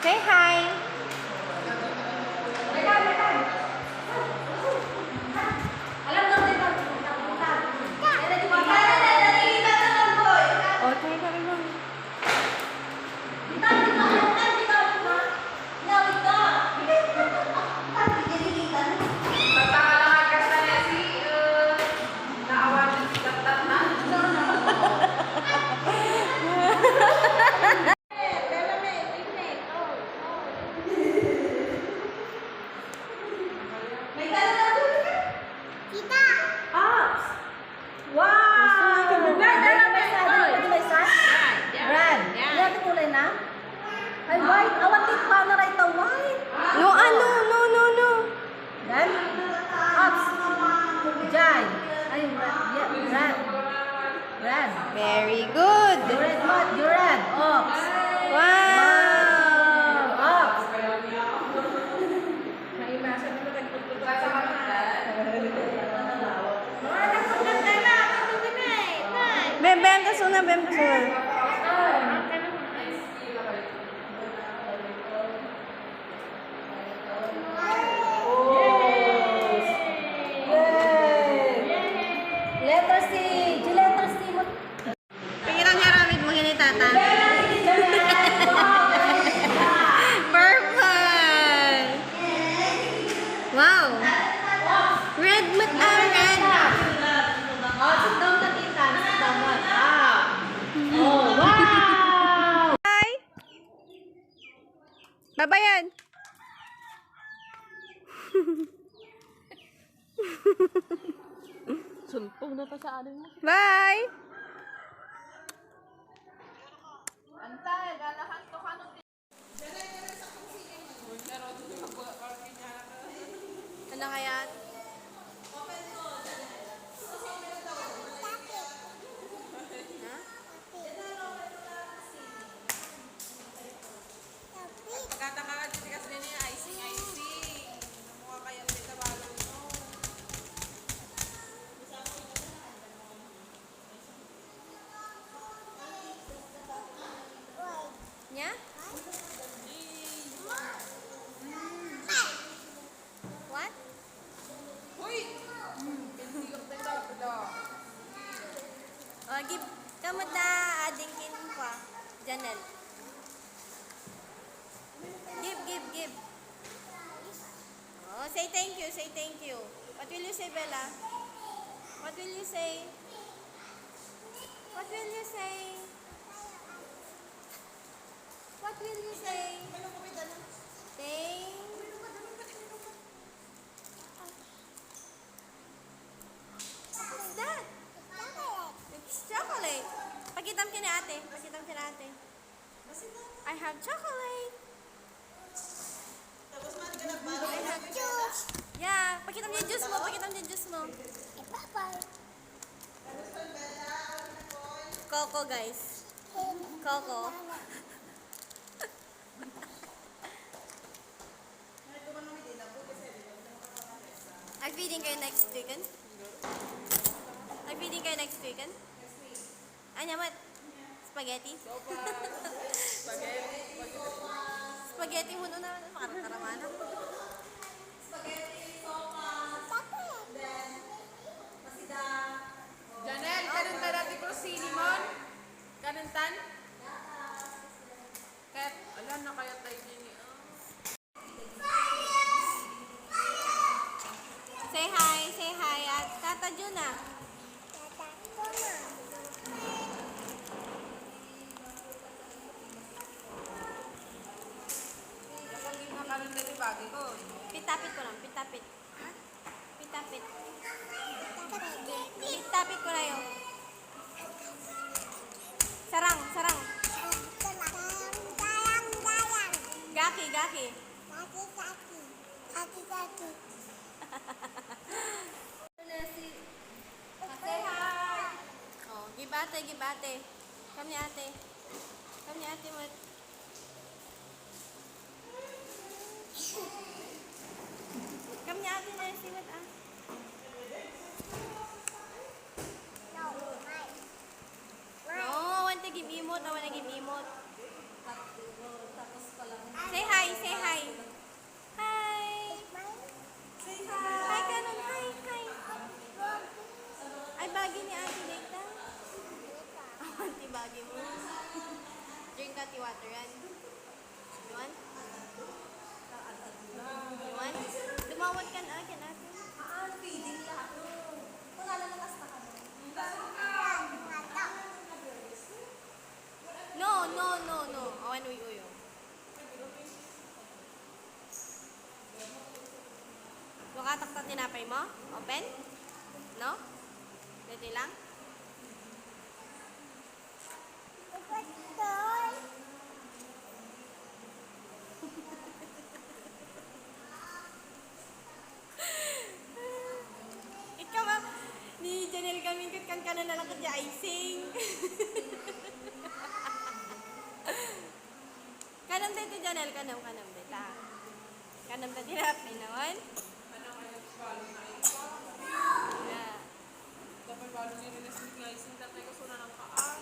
Say hi. Okay, kami mo. Very good. Duran. Ox. Wow. Ox. Bem kasuna, bem kasuna. Letter C. Letter C mo. Pingirang haramid mo gini tata. Purple. Wow. Red mata red. Oh, sit down na kita. Sit down na. Oh, wow. Hi. Babayan. Sumpong na pa sa ano mo. Bye. Antay, galahan to kanong. Ano kaya? Nya? What? Oh, give kamusta ading kin pa. Janel. Give. Oh, say thank you, say thank you. What will you say, Bella? What will you say? What will you say? What will you say? Thank. What's that? It's chocolate. Pakitam kina ate. I have chocolate. I have juice. Yeah, pakitam niya juice mo. Coco, guys. Coco. Are feeding kayo next weekend? Anya mat? Spaghetti? Spaghetti mo na makaramana. Janel, kanuntan natin ko si Limon? Kanuntan? Kat, alam na kaya tayo nini. Say hi at Tata Juna. Kapag yung mga kanuntan ni Bagay ko. Pitapit ko lang, pitapit. Pitapit ko na yun. Sarang. Gaki. Say hi. Oh, give ate. Come ni ate mo. Come ni ate na si mat ah. No, want to give emote. Say water yan. You want? You want? Dumawat ka na. Can ate? Feeding lahat. Pangalan ng kasta ka. No. Awan uyo. Lukatak na tinapay mo? Open? No? Dito lang? Ikaw ba? Ni Janelle kami kan kanan na lang kanya icing. Kanam dito Janelle, kanam dito. Kanam na tinapay naman. Na. Dapat bago nyo nila sneak nga ising tatay ko suna ng kaan.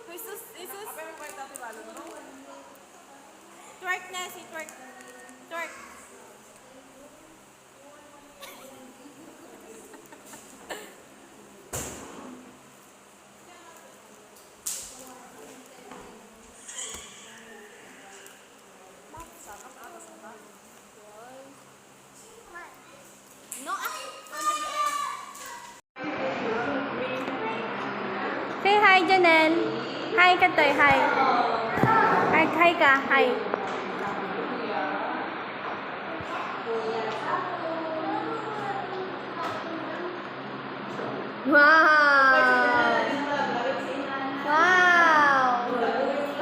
Jesus. Apa yung kahit tatay balo mo? Twerk na si twerk. Twerk. No, say hi, Janelle. Hi, Katoy. Hi. Hi ka. Hi. Wow.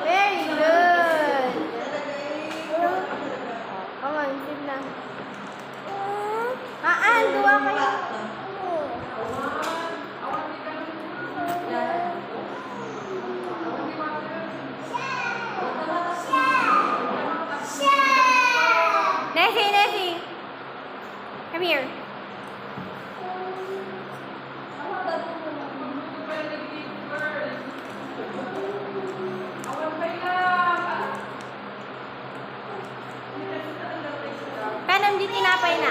Very good. Come on, sit na. Dua kayo. Nessie. Come here. Kanam di tinapay na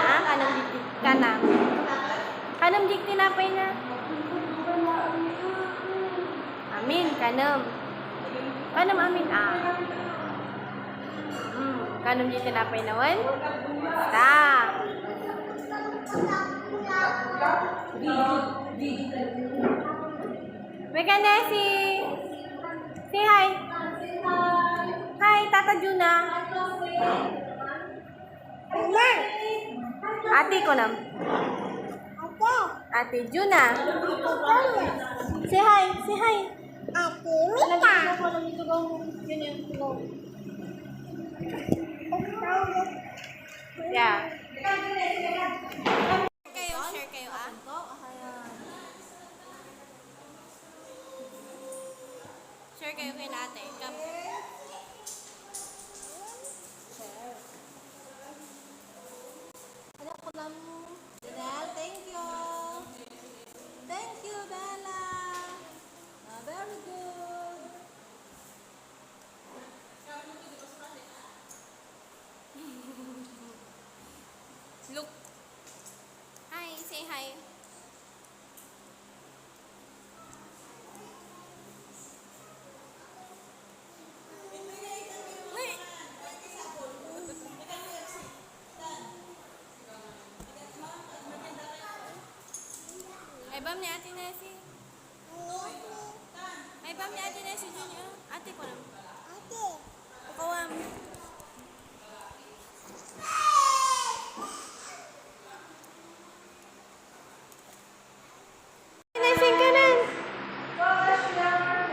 Kanam di tinapay na. Amin, kanam. Kanam amin kanam di tinapay na wan. Basta. Mega Nessie. Say hi. Hi, Tata Juna. Ate ko nam. Ate Juna. Say hi. Ate Mika. Yeah. Share kayo Share kayo kay ate. Come. Anak ko lang. Janelle, thank you. Thank you, Bella. Very good. Look. Hi, say hi. Wait. Ay, bam ni Ate Nessie. Ay, bam ni Ate Nessie Junior. Ate ko lang. Kawam. Nessie ka na.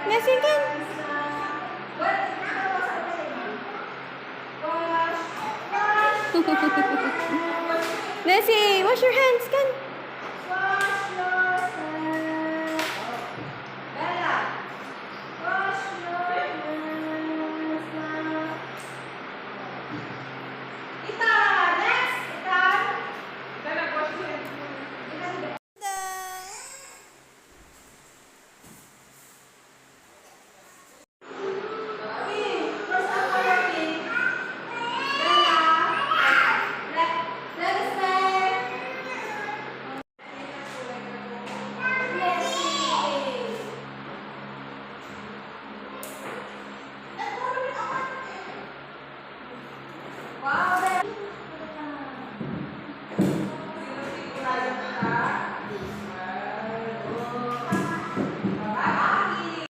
Nessie ka. Nessie, wash your hands, kan?